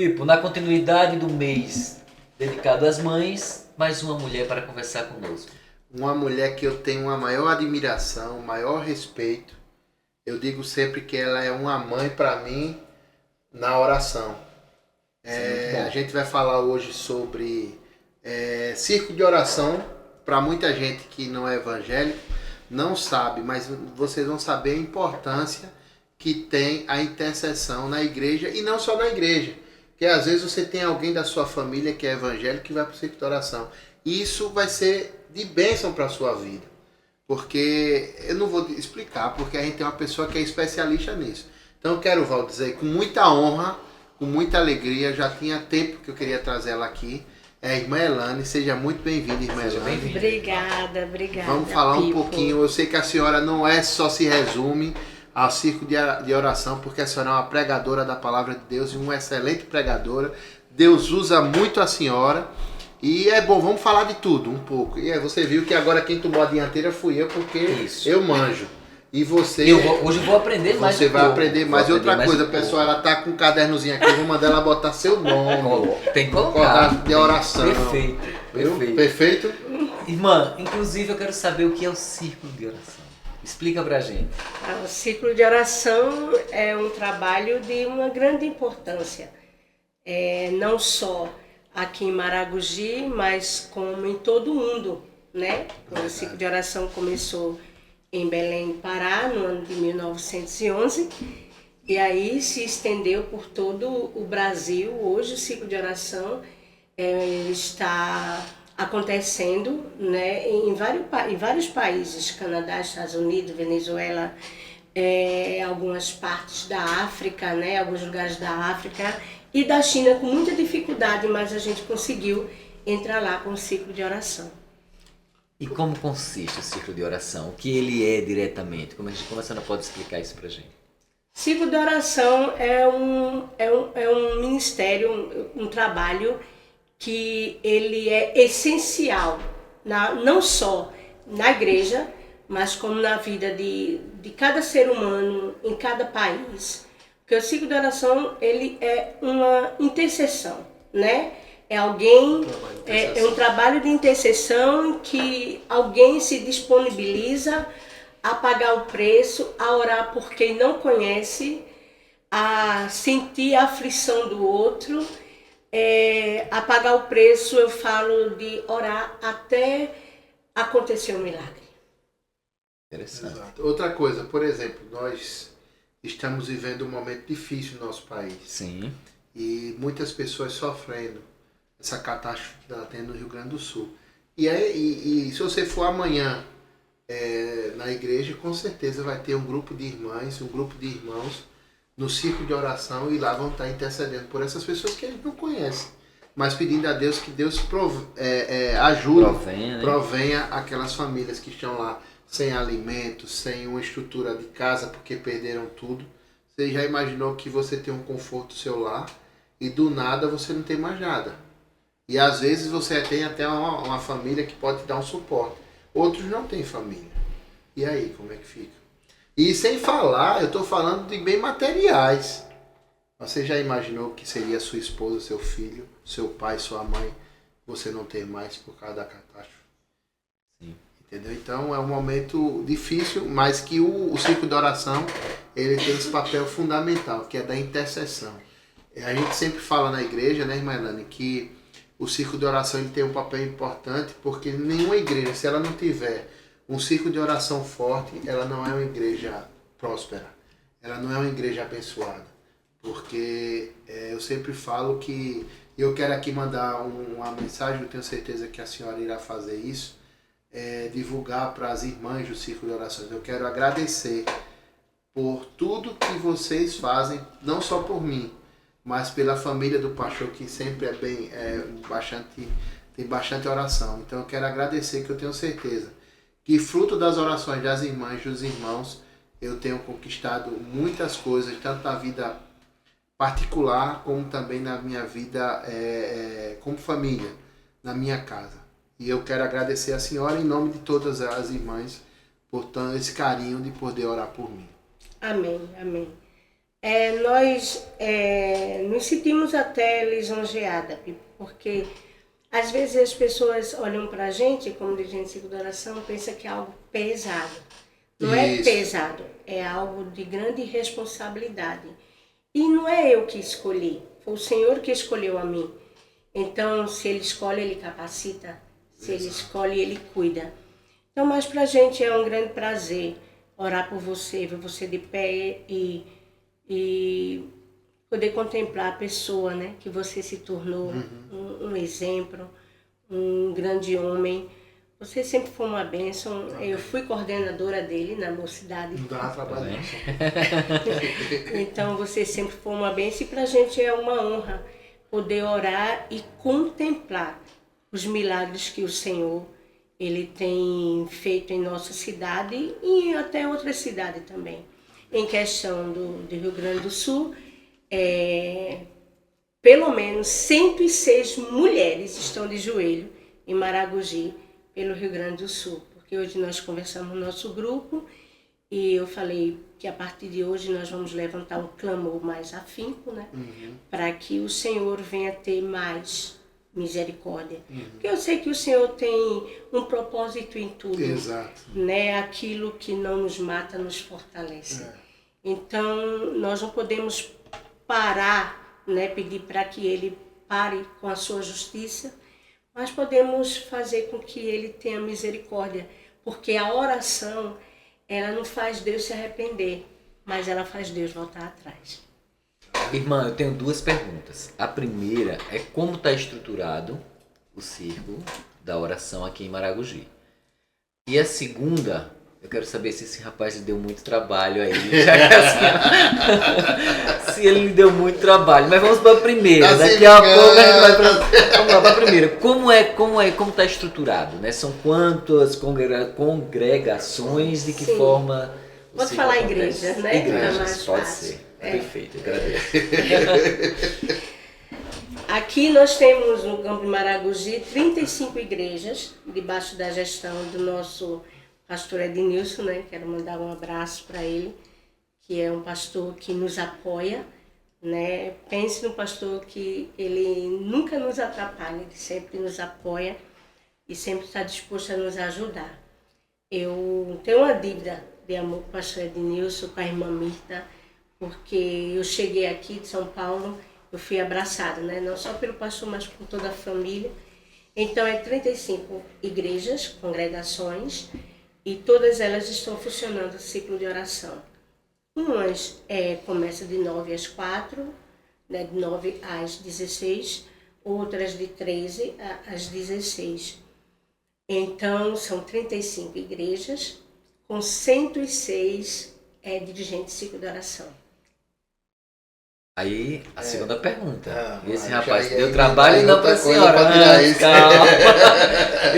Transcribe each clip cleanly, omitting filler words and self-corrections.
Pipo, na continuidade do mês dedicado às mães, mais uma mulher para conversar conosco. Uma mulher que eu tenho uma maior admiração, maior respeito. Eu digo sempre que ela é uma mãe para mim na oração. A gente vai falar hoje sobre círculo de oração. Para muita gente que não é evangélico, não sabe, mas vocês vão saber a importância que tem a intercessão na igreja, e não só na igreja. Porque às vezes você tem alguém da sua família que é evangélico que vai para o círculo de oração. E isso vai ser de bênção para a sua vida. Porque eu não vou explicar, porque a gente tem uma pessoa que é especialista nisso. Então eu quero, Val, dizer com muita honra, com muita alegria, já tinha tempo que eu queria trazer ela aqui. É a irmã Elane, seja muito bem-vinda, irmã Elane. Obrigada. Vamos falar Pipo. um pouquinho, eu sei que a senhora não é só se resume ao círculo de oração, porque a senhora é uma pregadora da palavra de Deus e uma excelente pregadora. Deus usa muito a senhora. E é bom, vamos falar de tudo um pouco. E você viu que agora quem tomou a dianteira fui eu, porque eu manjo. E você... Hoje eu vou aprender mais. Você vai aprender mais. E outra coisa, pessoal, ela tá com um cadernozinho aqui, eu vou mandar ela botar seu nome. Tem que colocar. De oração. Perfeito. Perfeito? Irmã, inclusive eu quero saber o que é o círculo de oração. Explica pra gente. O círculo de oração é um trabalho de uma grande importância. Não só aqui em Maragogi, mas como em todo o mundo, né? O ciclo de oração começou em Belém, Pará, no ano de 1911, e aí se estendeu por todo o Brasil. Hoje o ciclo de oração está acontecendo, né, em vários países, Canadá, Estados Unidos, Venezuela, algumas partes da África, né, alguns lugares da África, e da China com muita dificuldade, mas a gente conseguiu entrar lá com o ciclo de oração. E como consiste o círculo de oração? O que ele é diretamente? Como a senhora pode explicar isso pra gente? Ciclo de oração é um ministério, um trabalho que ele é essencial, não só na igreja, mas como na vida de cada ser humano, em cada país. Porque o ciclo de oração, ele é uma intercessão, né? É um trabalho de intercessão que alguém se disponibiliza a pagar o preço, a orar por quem não conhece, a sentir a aflição do outro, a pagar o preço, eu falo de orar até acontecer um milagre. Interessante. Exato. Outra coisa, por exemplo, nós estamos vivendo um momento difícil no nosso país. Sim. E muitas pessoas sofrendo essa catástrofe que está tendo no Rio Grande do Sul. E se você for amanhã na igreja, com certeza vai ter um grupo de irmãs, um grupo de irmãos no círculo de oração, e lá vão estar intercedendo por essas pessoas que a gente não conhece, mas pedindo a Deus que Deus ajude, provenha aquelas famílias que estão lá sem alimento, sem uma estrutura de casa porque perderam tudo. Você já imaginou que você tem um conforto no seu lar e do nada você não tem mais nada? E às vezes você tem até uma família que pode te dar um suporte. Outros não têm família. E aí, como é que fica? E sem falar, eu estou falando de bem materiais. Você já imaginou que seria sua esposa, seu filho, seu pai, sua mãe, você não ter mais por causa da catástrofe? Sim. Entendeu? Então é um momento difícil, mas que o círculo de oração, ele tem esse papel fundamental, que é da intercessão. A gente sempre fala na igreja, né, irmã Elane, que o círculo de oração ele tem um papel importante, porque nenhuma igreja, se ela não tiver um círculo de oração forte, ela não é uma igreja próspera, ela não é uma igreja abençoada. Porque eu sempre falo que eu quero aqui mandar uma mensagem, eu tenho certeza que a senhora irá fazer isso, divulgar para as irmãs do círculo de orações. Eu quero agradecer por tudo que vocês fazem, não só por mim, mas pela família do pastor, que sempre tem bastante oração. Então eu quero agradecer, que eu tenho certeza que fruto das orações das irmãs e dos irmãos, eu tenho conquistado muitas coisas, tanto na vida particular, como também na minha vida como família, na minha casa. E eu quero agradecer a senhora em nome de todas as irmãs por esse carinho de poder orar por mim. Amém, amém. Nós nos sentimos até lisonjeada, porque às vezes as pessoas olham para a gente, como dirigente de ciclo de oração, pensam que é algo pesado. Não é Isso. pesado, é algo de grande responsabilidade. E não é eu que escolhi, foi o Senhor que escolheu a mim. Então, se Ele escolhe, Ele capacita. Se Ele escolhe, Ele cuida. Então, mas para a gente é um grande prazer orar por você, ver você de pé e poder contemplar a pessoa, né, que você se tornou, um exemplo, um grande homem. Você sempre foi uma bênção. Eu fui coordenadora dele na mocidade. Não dá trabalho. Então você sempre foi uma bênção e para a gente é uma honra poder orar e contemplar os milagres que o Senhor Ele tem feito em nossa cidade e até outras cidades também. Em questão do Rio Grande do Sul, pelo menos 106 mulheres estão de joelho em Maragogi, pelo Rio Grande do Sul. Porque hoje nós conversamos no nosso grupo e eu falei que a partir de hoje nós vamos levantar um clamor mais afinco, né? Para que o Senhor venha ter mais misericórdia. Porque eu sei que o Senhor tem um propósito em tudo. Exato. Né? Aquilo que não nos mata nos fortalece. Então, nós não podemos parar, né? Pedir para que Ele pare com a sua justiça, mas podemos fazer com que Ele tenha misericórdia. Porque a oração, ela não faz Deus se arrepender, mas ela faz Deus voltar atrás. Irmã, eu tenho duas perguntas. A primeira é como está estruturado o círculo da oração aqui em Maragogi. E a segunda, eu quero saber se esse rapaz lhe deu muito trabalho aí. Se ele lhe deu muito trabalho. Mas vamos para a primeira. Daqui a pouco a gente vai para... Vamos lá, para a primeira. Como está estruturado? Né? São quantas congregações? De que Sim. forma? Pode falar igrejas, né? Igrejas, pode ser. Perfeito, agradeço. Aqui nós temos no Campo de Maragogi 35 igrejas, debaixo da gestão do nosso pastor Ednilson, né? Quero mandar um abraço para ele, que é um pastor que nos apoia, né? Pense no pastor que ele nunca nos atrapalha, ele sempre nos apoia e sempre está disposto a nos ajudar. Eu tenho uma dívida de amor com o pastor Ednilson, com a irmã Mirta, porque eu cheguei aqui de São Paulo, eu fui abraçada, né? Não só pelo pastor, mas por toda a família. Então, 35 igrejas, congregações, e todas elas estão funcionando o ciclo de oração. Umas começam de 9 às 4, né? De 9 às 16, outras de 13 às 16. Então, são 35 igrejas, com 106 dirigentes de ciclo de oração. Aí, a segunda pergunta. Esse aí rapaz já deu trabalho não para a senhora. Calma.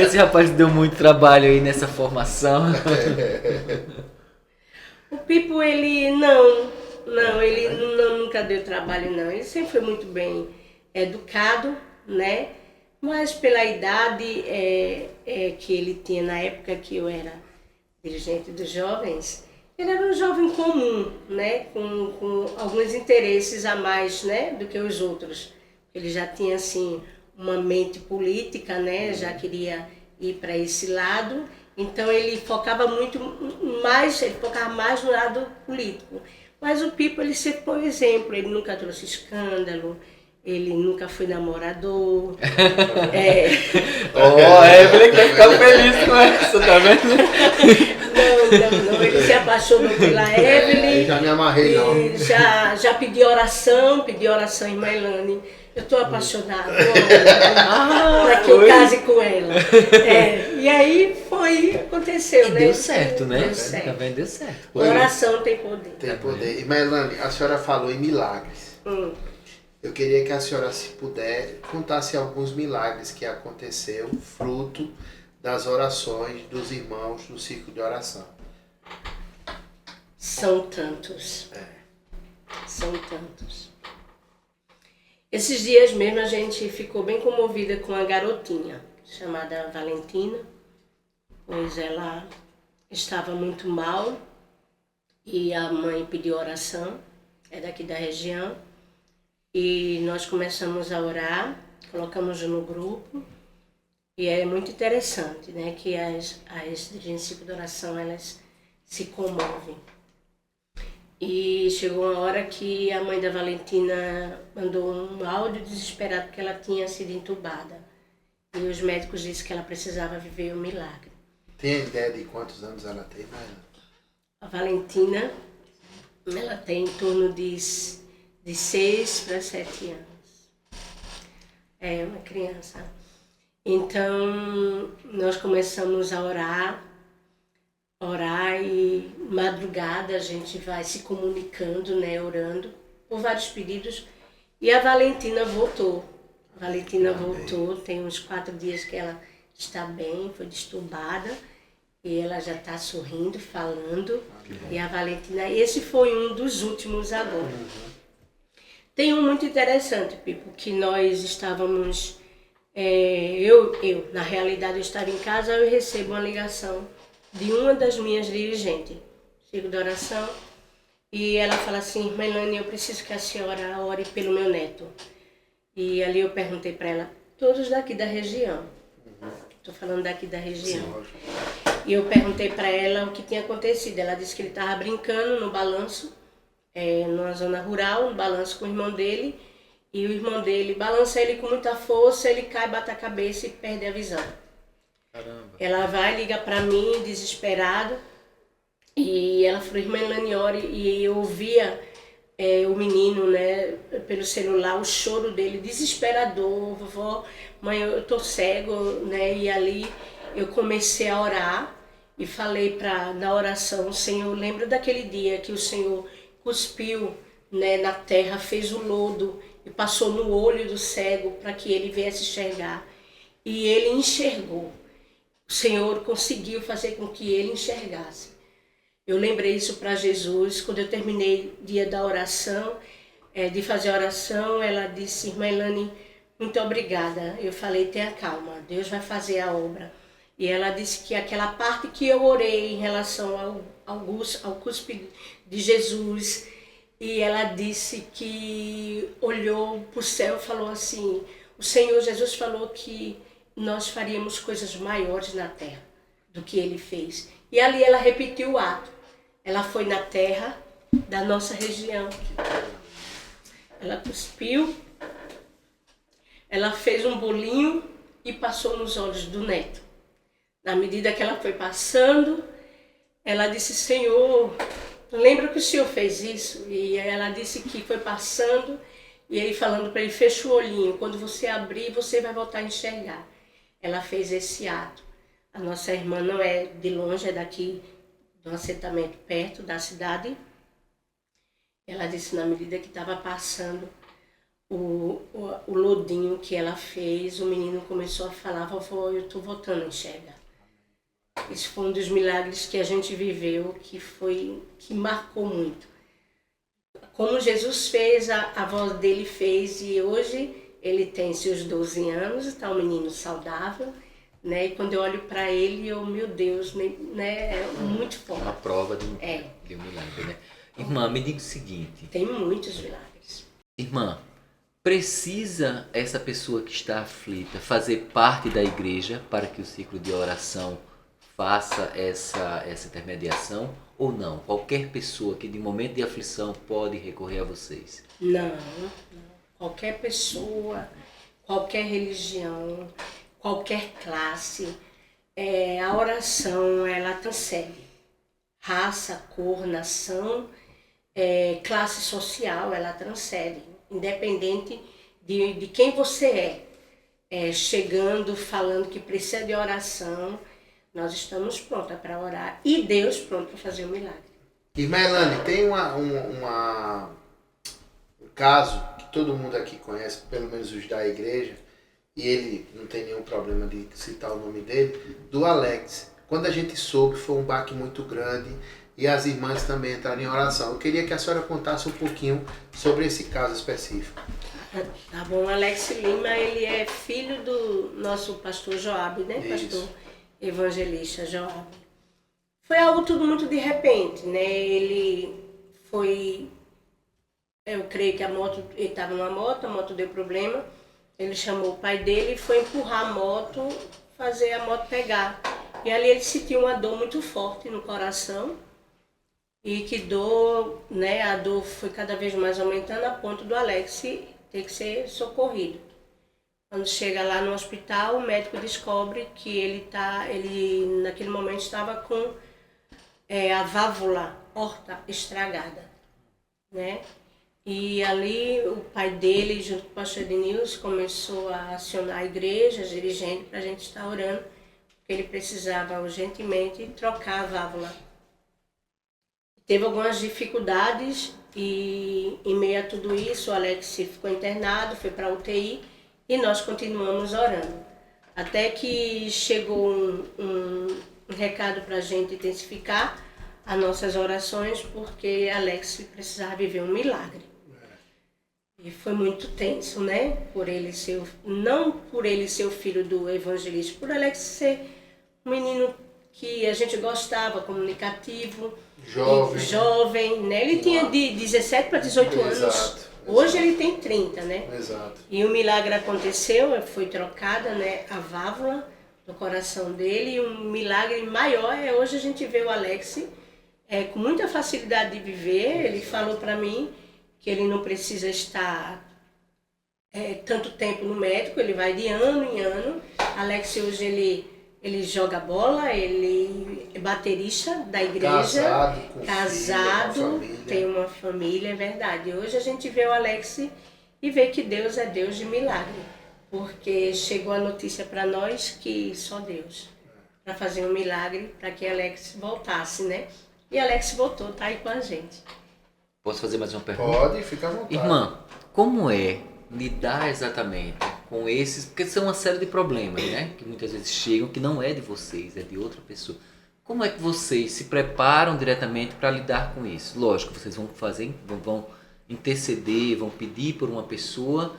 Esse rapaz deu muito trabalho aí nessa formação. O Pipo, ele nunca deu trabalho, não. Ele sempre foi muito bem educado, né? Mas pela idade que ele tinha na época que eu era dirigente dos jovens, ele era um jovem comum, né? Com alguns interesses a mais, né? Do que os outros. Ele já tinha, assim, uma mente política, né? Já queria ir para esse lado. Então ele focava mais no lado político. Mas o Pipo, ele sempre foi um exemplo. Ele nunca trouxe escândalo. Ele nunca foi namorador. Evelyn vai ficar feliz com essa, tá vendo? Não. Ele se apaixonou pela Evelyn. Já me amarrei, não. Já pedi oração, irmã Elane. Eu estou apaixonada para que eu case com ela. E aí aconteceu, né? Deu certo, né? Deu certo. Também deu certo. Oração tem poder. Tem poder. Irmã Elane, a senhora falou em milagres. Eu queria que a senhora, se puder, contasse alguns milagres que aconteceu, fruto das orações dos irmãos do ciclo de oração. São tantos. São tantos. Esses dias mesmo a gente ficou bem comovida com uma garotinha chamada Valentina, pois ela estava muito mal e a mãe pediu oração. é daqui da região. E nós começamos a orar, colocamos no grupo. E é muito interessante, né, que as dirigentes de oração, elas se comovem. E chegou uma hora que a mãe da Valentina mandou um áudio desesperado porque ela tinha sido entubada. E os médicos disseram que ela precisava viver um milagre. Tem ideia de quantos anos ela tem, A Valentina, ela tem em torno de 6 para 7 anos. É uma criança. Então, nós começamos a orar e madrugada a gente vai se comunicando, né, orando por vários pedidos. E a Valentina voltou. Tem uns 4 dias que ela está bem, foi destubada. E ela já está sorrindo, falando. E a Valentina, esse foi um dos últimos agora. Tem um muito interessante, Pipo, que nós estávamos... na realidade, eu estava em casa, eu recebo uma ligação de uma das minhas dirigentes, Círculo de Oração, e ela fala assim: irmã Elaine, eu preciso que a senhora ore pelo meu neto. E ali eu perguntei para ela, todos daqui da região, estou falando daqui da região. Sim. E eu perguntei para ela o que tinha acontecido. Ela disse que ele estava brincando no balanço, numa zona rural, no balanço com o irmão dele, e o irmão dele balança ele com muita força, ele cai, bate a cabeça e perde a visão. Caramba. Ela vai, liga para mim, desesperada, e ela falou: irmã Elaine, ore, e eu ouvia o menino, né, pelo celular, o choro dele, desesperador: vovó, mãe, eu tô cego, né, e ali eu comecei a orar e falei na oração: Senhor, lembra daquele dia que o Senhor cuspiu, né, na terra, fez o lodo e passou no olho do cego para que ele viesse enxergar. E ele enxergou. O Senhor conseguiu fazer com que ele enxergasse. Eu lembrei isso para Jesus quando eu terminei o dia da oração, de fazer a oração. Ela disse: irmã Elaine, muito obrigada. Eu falei: tenha calma, Deus vai fazer a obra. E ela disse que aquela parte que eu orei em relação ao cuspe de Jesus, e ela disse que olhou para o céu e falou assim: o Senhor Jesus falou que nós faríamos coisas maiores na terra do que ele fez. E ali ela repetiu o ato. Ela foi na terra da nossa região. Ela cuspiu, ela fez um bolinho e passou nos olhos do neto. Na medida que ela foi passando, ela disse: Senhor, lembra que o Senhor fez isso? E ela disse que foi passando, e ele falando para ele: fecha o olhinho, quando você abrir, você vai voltar a enxergar. Ela fez esse ato. A nossa irmã não é de longe, é daqui do assentamento, perto da cidade. Ela disse, na medida que estava passando o lodinho que ela fez, o menino começou a falar: vovó, eu estou voltando a enxergar. Esse foi um dos milagres que a gente viveu, que marcou muito. Como Jesus fez, a avó dele fez, e hoje ele tem seus 12 anos, está um menino saudável, né? E quando eu olho para ele, meu Deus, né? É muito forte. Uma prova de um milagre, né? Irmã, me diga o seguinte. Tem muitos milagres. Irmã, precisa essa pessoa que está aflita fazer parte da igreja para que o ciclo de oração faça essa intermediação, ou não? Qualquer pessoa que de momento de aflição pode recorrer a vocês? Não. Qualquer pessoa, qualquer religião, qualquer classe, a oração, ela transcende raça, cor, nação, classe social, ela transcende, independente de quem você chegando, falando que precisa de oração, nós estamos prontas para orar e Deus pronto para fazer o milagre. Irmã Elaine, tem um caso que todo mundo aqui conhece, pelo menos os da igreja, e ele não tem nenhum problema de citar o nome dele, do Alex. Quando a gente soube, foi um baque muito grande e as irmãs também entraram em oração. Eu queria que a senhora contasse um pouquinho sobre esse caso específico. Tá bom, Alex Lima, ele é filho do nosso pastor Joab, né? Isso. Pastor evangelista Joab. Foi algo tudo muito de repente, né? Ele foi eu creio que a moto, ele estava numa moto, a moto deu problema. Ele chamou o pai dele e foi empurrar a moto, fazer a moto pegar. E ali ele sentiu uma dor muito forte no coração. E que dor, né, a dor foi cada vez mais aumentando a ponto do Alex ter que ser socorrido. Quando chega lá no hospital, o médico descobre que ele naquele momento estava com a válvula aorta estragada, né? E ali o pai dele, junto com o pastor Ednilson, começou a acionar a igreja, os dirigentes, para a gente estar orando, porque ele precisava urgentemente trocar a válvula. Teve algumas dificuldades e, em meio a tudo isso, o Alex ficou internado, foi para a UTI e nós continuamos orando. Até que chegou um recado para a gente intensificar as nossas orações, porque Alex precisava viver um milagre. E foi muito tenso, né? Não por ele ser o filho do evangelista, por Alex ser um menino que a gente gostava, comunicativo, jovem, né? Ele tinha de 17 para 18 anos. Exato. Hoje ele tem 30, né? Exato. E o milagre aconteceu, foi trocada, né, a válvula do coração dele. E um milagre maior é hoje a gente vê o Alex com muita facilidade de viver. Ele falou para mim que ele não precisa estar tanto tempo no médico, ele vai de ano em ano. Alex hoje ele joga bola, ele é baterista da igreja, casado, tem uma família, é verdade. Hoje a gente vê o Alex e vê que Deus é Deus de milagre, porque chegou a notícia para nós que só Deus, para fazer um milagre, para que Alex voltasse, né? E Alex voltou, tá aí com a gente. Posso fazer mais uma pergunta? Pode, fica à vontade. Irmã, como é lidar exatamente com esses, porque são uma série de problemas, né? Que muitas vezes chegam, que não é de vocês, é de outra pessoa. Como é que vocês se preparam diretamente para lidar com isso? Lógico, vocês vão interceder, vão pedir por uma pessoa,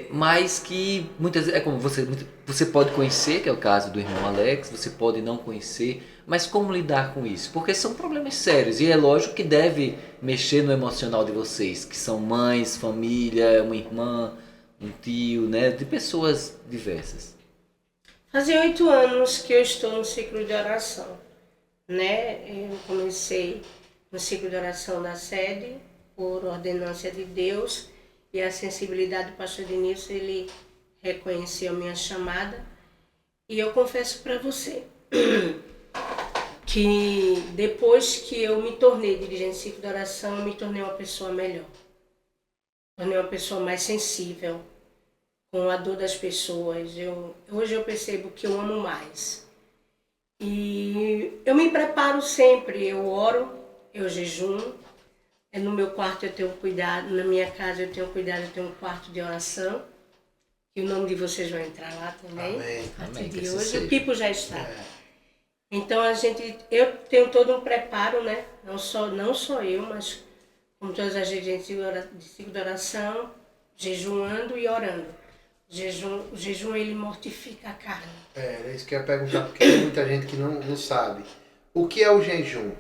mas que muitas vezes, como você pode conhecer, que é o caso do irmão Alex, você pode não conhecer, mas como lidar com isso? Porque são problemas sérios e é lógico que deve mexer no emocional de vocês, que são mães, família, uma irmã, um tio, né, de pessoas diversas. Fazia 8 anos que eu estou no ciclo de oração, né? Eu comecei no ciclo de oração da sede, por ordenância de Deus, e a sensibilidade do pastor Denilson, ele reconheceu a minha chamada. E eu confesso para você que depois que eu me tornei dirigente do ciclo de oração, eu me tornei uma pessoa melhor. Tornei uma pessoa mais sensível com a dor das pessoas. Hoje eu percebo que eu amo mais. E eu me preparo sempre, eu oro, eu jejuo. No meu quarto eu tenho cuidado, na minha casa eu tenho cuidado, eu tenho um quarto de oração. E o nome de vocês vai entrar lá também. Amém. A partir Amém, de que hoje, seja. o Pipo já está. Então eu tenho todo um preparo, né? Não só eu, mas como todas as dirigentes de ciclo de oração, jejuando e orando. O jejum ele mortifica a carne. É isso que eu ia perguntar, porque tem muita gente que não sabe. O que é o jejum?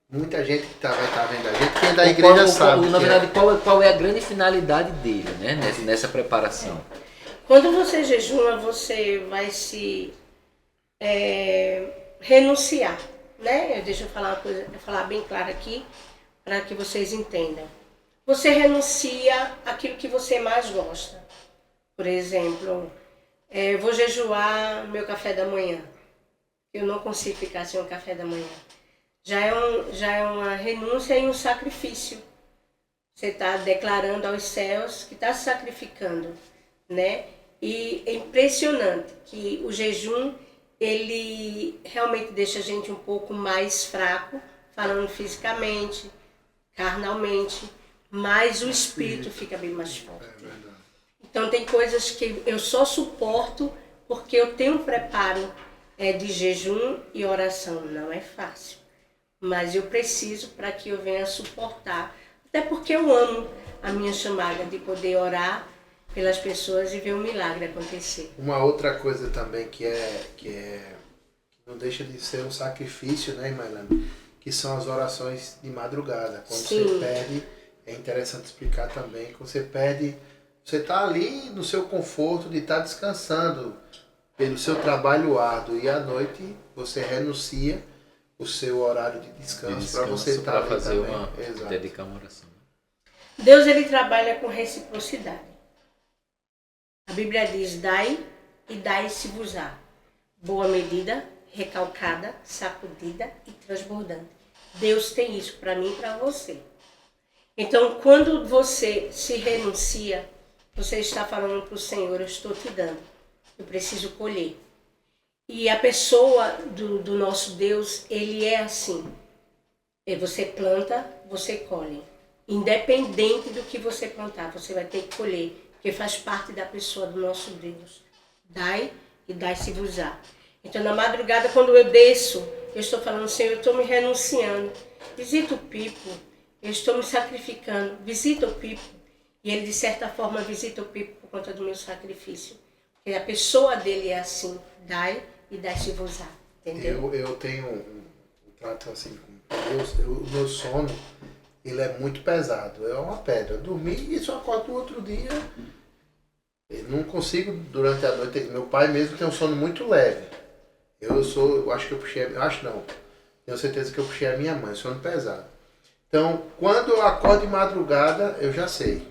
Muita gente que vai estar vendo a gente, quem é da igreja sabe. Na verdade, qual é a grande finalidade dele, né? Nessa preparação? Quando você jejuma, você vai se renunciar, né? Deixa eu falar uma coisa, falar bem claro aqui, para que vocês entendam. Você renuncia àquilo que você mais gosta. Por exemplo, eu vou jejuar meu café da manhã. Eu não consigo ficar sem o café da manhã. Já é uma renúncia e um sacrifício. Você está declarando aos céus que está se sacrificando, né? E é impressionante que o jejum, ele realmente deixa a gente um pouco mais fraco, falando fisicamente, carnalmente, mas o espírito fica bem mais forte. É verdade. Então tem coisas que eu só suporto porque eu tenho um preparo de jejum e oração. Não é fácil. Mas eu preciso para que eu venha suportar. Até porque eu amo a minha chamada de poder orar pelas pessoas e ver um milagre acontecer. Uma outra coisa também que não deixa de ser um sacrifício, né, Mailane? Que são as orações de madrugada. Quando Sim. você perde é interessante explicar também que você perde, você está ali no seu conforto de estar descansando pelo seu trabalho árduo e à noite você renuncia o seu horário de descanso para você estar ali fazer também. dedicar uma oração. Deus, ele trabalha com reciprocidade. A Bíblia diz, dai e dai-se-vos-á. Boa medida, recalcada, sacudida e transbordante. Deus tem isso para mim e para você. Então, quando você se renuncia, você está falando para o Senhor, eu estou te dando, eu preciso colher. E a pessoa do nosso Deus, ele é assim. Você planta, você colhe. Independente do que você plantar, você vai ter que colher, porque faz parte da pessoa do nosso Deus. Dai e dai-se-vos-á. Então, na madrugada, quando eu desço, eu estou falando, Senhor, eu estou me renunciando. Visita o Pipo, eu estou me sacrificando. Visita o Pipo. E ele, de certa forma, visita o Pipo por conta do meu sacrifício. Porque a pessoa dele é assim, dai e dai-se-vos-á. Entendeu? Eu tenho um trato assim com Deus, o meu sono, ele é muito pesado, é uma pedra. Eu dormi e só acordo no outro dia. Eu não consigo durante a noite. Meu pai mesmo tem um sono muito leve. Eu acho que eu puxei, acho não, tenho certeza que eu puxei a minha mãe, sono pesado. Então, quando eu acordo de madrugada, eu já sei.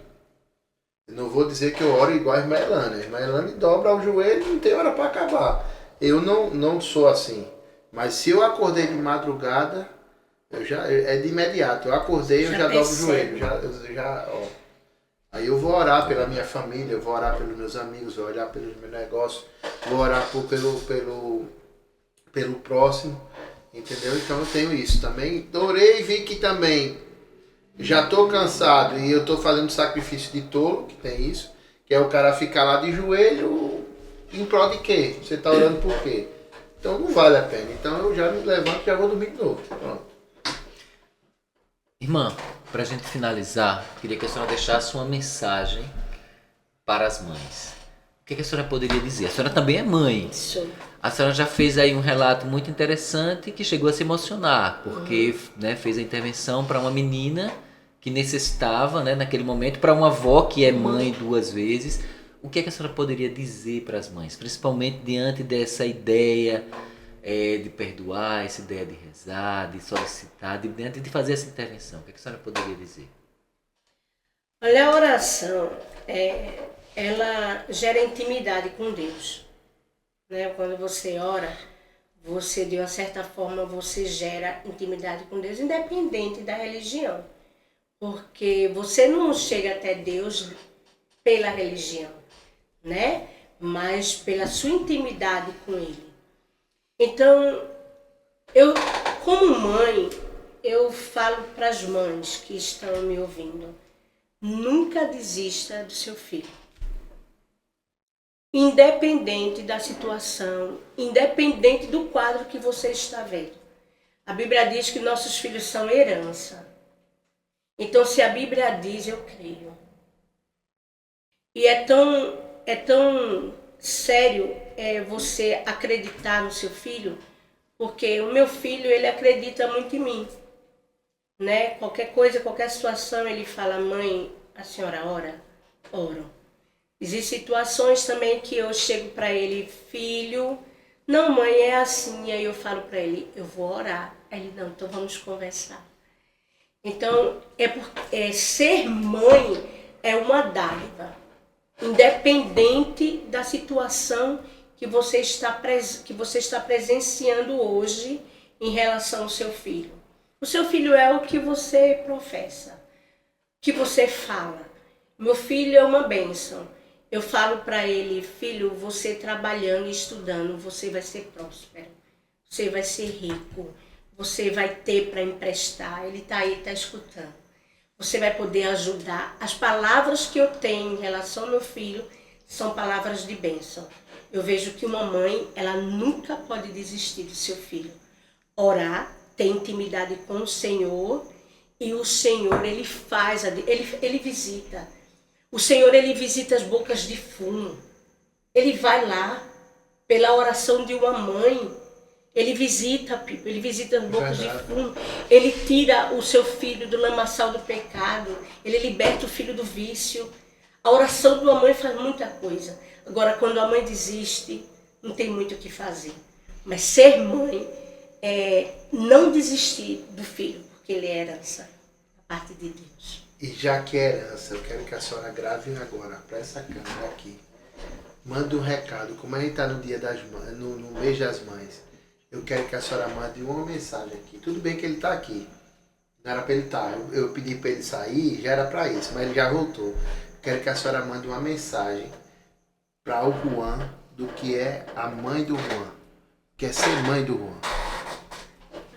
Eu não vou dizer que eu oro igual a irmã Elane. A irmã Elane dobra o joelho e não tem hora para acabar. Eu não sou assim. Mas se eu acordei de madrugada, é de imediato. Eu acordei, eu já dobro o joelho. Aí eu vou orar pela minha família, eu vou orar pelos meus amigos, vou orar pelos meus negócios, vou orar pelo próximo, entendeu? Então eu tenho isso também. Orei e vi que também já estou cansado e eu estou fazendo sacrifício de tolo, que tem isso, que é o cara ficar lá de joelho em prol de quê? Você está orando por quê? Então não vale a pena. Então eu já me levanto e já vou dormir de novo. Pronto. Irmã, para a gente finalizar, queria que a senhora deixasse uma mensagem para as mães. O que a senhora poderia dizer? A senhora também é mãe. Isso. A senhora já fez aí um relato muito interessante que chegou a se emocionar, porque fez a intervenção para uma menina que necessitava, naquele momento, para uma avó que é mãe 2 vezes. O que a senhora poderia dizer para as mães, principalmente diante dessa ideia de perdoar, essa ideia de rezar, de solicitar, diante de fazer essa intervenção? O que a senhora poderia dizer? Olha, a oração, ela gera intimidade com Deus. Quando você ora, você, de uma certa forma, você gera intimidade com Deus, independente da religião. Porque você não chega até Deus pela religião, mas pela sua intimidade com Ele. Então, eu, como mãe, eu falo para as mães que estão me ouvindo, nunca desista do seu filho. Independente da situação, independente do quadro que você está vendo. A Bíblia diz que nossos filhos são herança. Então, se a Bíblia diz, eu creio. E é tão sério você acreditar no seu filho, porque o meu filho, ele acredita muito em mim. Qualquer coisa, qualquer situação, ele fala, mãe, a senhora ora? Oro. Existem situações também que eu chego para ele, filho, não mãe, é assim, e aí eu falo para ele, eu vou orar. Aí ele, não, então vamos conversar. Então, ser mãe é uma dádiva, independente da situação que você está presenciando hoje em relação ao seu filho. O seu filho é o que você professa, o que você fala. Meu filho é uma bênção. Eu falo para ele, filho, você trabalhando e estudando, você vai ser próspero, você vai ser rico, você vai ter para emprestar, ele está aí, está escutando. Você vai poder ajudar. As palavras que eu tenho em relação ao meu filho são palavras de bênção. Eu vejo que uma mãe, ela nunca pode desistir do seu filho. Orar, ter intimidade com o Senhor, e o Senhor, ele faz, ele visita. O Senhor, ele visita as bocas de fumo. Ele vai lá, pela oração de uma mãe, Ele visita, Pipo, ele visita as bocas de Verdade. fumo, ele tira o seu filho do lamaçal do pecado, ele liberta o filho do vício. A oração de uma mãe faz muita coisa. Agora, quando a mãe desiste, não tem muito o que fazer. Mas ser mãe é não desistir do filho, porque ele é herança da parte de Deus. E já que é herança, eu quero que a senhora grave agora para essa câmera aqui. Manda um recado. Como a gente está no dia das mães, no mês das mães, eu quero que a senhora mande uma mensagem aqui. Tudo bem que ele está aqui. Não era para ele estar. Eu pedi para ele sair, já era para isso, mas ele já voltou. Quero que a senhora mande uma mensagem para o Juan do que é a mãe do Juan. Que é ser mãe do Juan.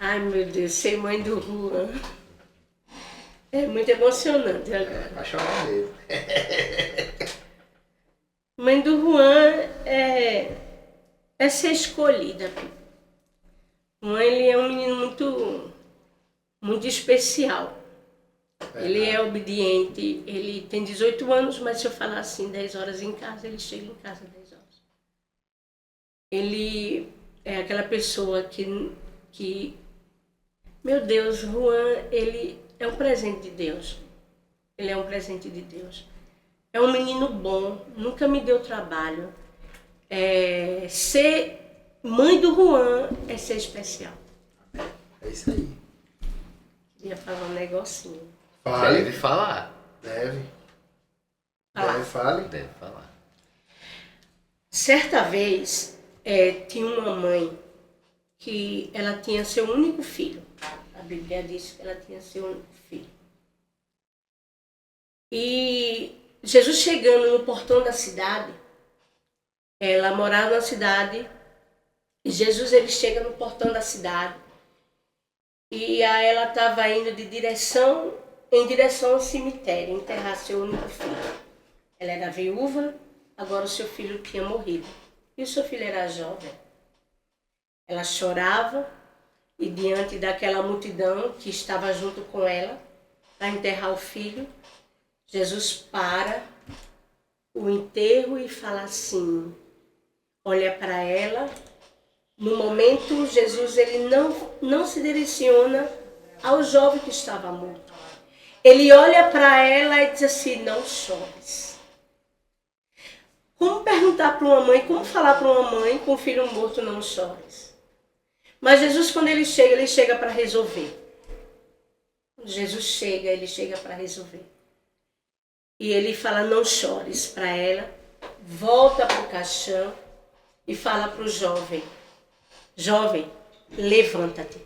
Ai, meu Deus, ser mãe do Juan. É muito emocionante agora. Vai chorar mesmo. Mãe do Juan é ser escolhida. Juan, ele é um menino muito especial. Ele é obediente, ele tem 18 anos, mas se eu falar assim, 10 horas em casa, ele chega em casa 10 horas. Ele é aquela pessoa que meu Deus, Juan, ele é um presente de Deus. Ele é um presente de Deus. É um menino bom, nunca me deu trabalho. Ser mãe do Juan é ser especial. É isso aí. Queria falar um negocinho. Deve falar. Deve. Falar. Deve, fale. Deve falar. Certa vez, tinha uma mãe que ela tinha seu único filho. A Bíblia diz que ela tinha seu único filho. E Jesus chegando no portão da cidade, ela morava na cidade, e Jesus ele chega no portão da cidade, e aí ela estava indo em direção ao cemitério, enterrar seu único filho. Ela era viúva, agora o seu filho tinha morrido. E o seu filho era jovem. Ela chorava e diante daquela multidão que estava junto com ela para enterrar o filho, Jesus para o enterro e fala assim, olha para ela. No momento, Jesus ele não se direciona ao jovem que estava morto. Ele olha para ela e diz assim, não chores. Como perguntar para uma mãe, como falar para uma mãe com um filho morto, não chores? Mas Jesus, quando ele chega para resolver. Quando Jesus chega, ele chega para resolver. E ele fala, não chores para ela, volta para o caixão e fala para o jovem, jovem, levanta-te.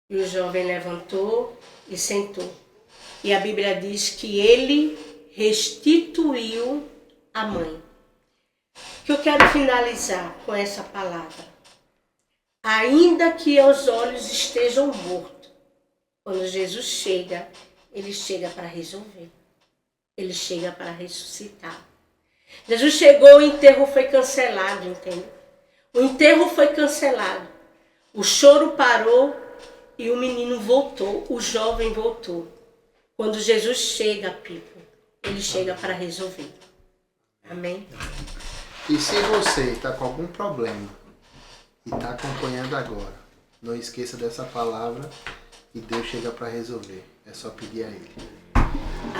E o jovem levantou e sentou. E a Bíblia diz que ele restituiu a mãe. Que eu quero finalizar com essa palavra. Ainda que os olhos estejam mortos, quando Jesus chega, ele chega para resolver. Ele chega para ressuscitar. Jesus chegou, o enterro foi cancelado, entende? O enterro foi cancelado. O choro parou e o menino voltou, o jovem voltou. Quando Jesus chega, Pipo, ele chega para resolver. Amém? E se você está com algum problema e está acompanhando agora, não esqueça dessa palavra e Deus chega para resolver. É só pedir a Ele.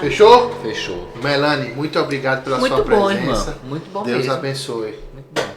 Fechou? Fechou. Melanie, muito obrigado pela Muito sua bom, presença. irmão. Muito bom Deus mesmo. abençoe. Muito bom.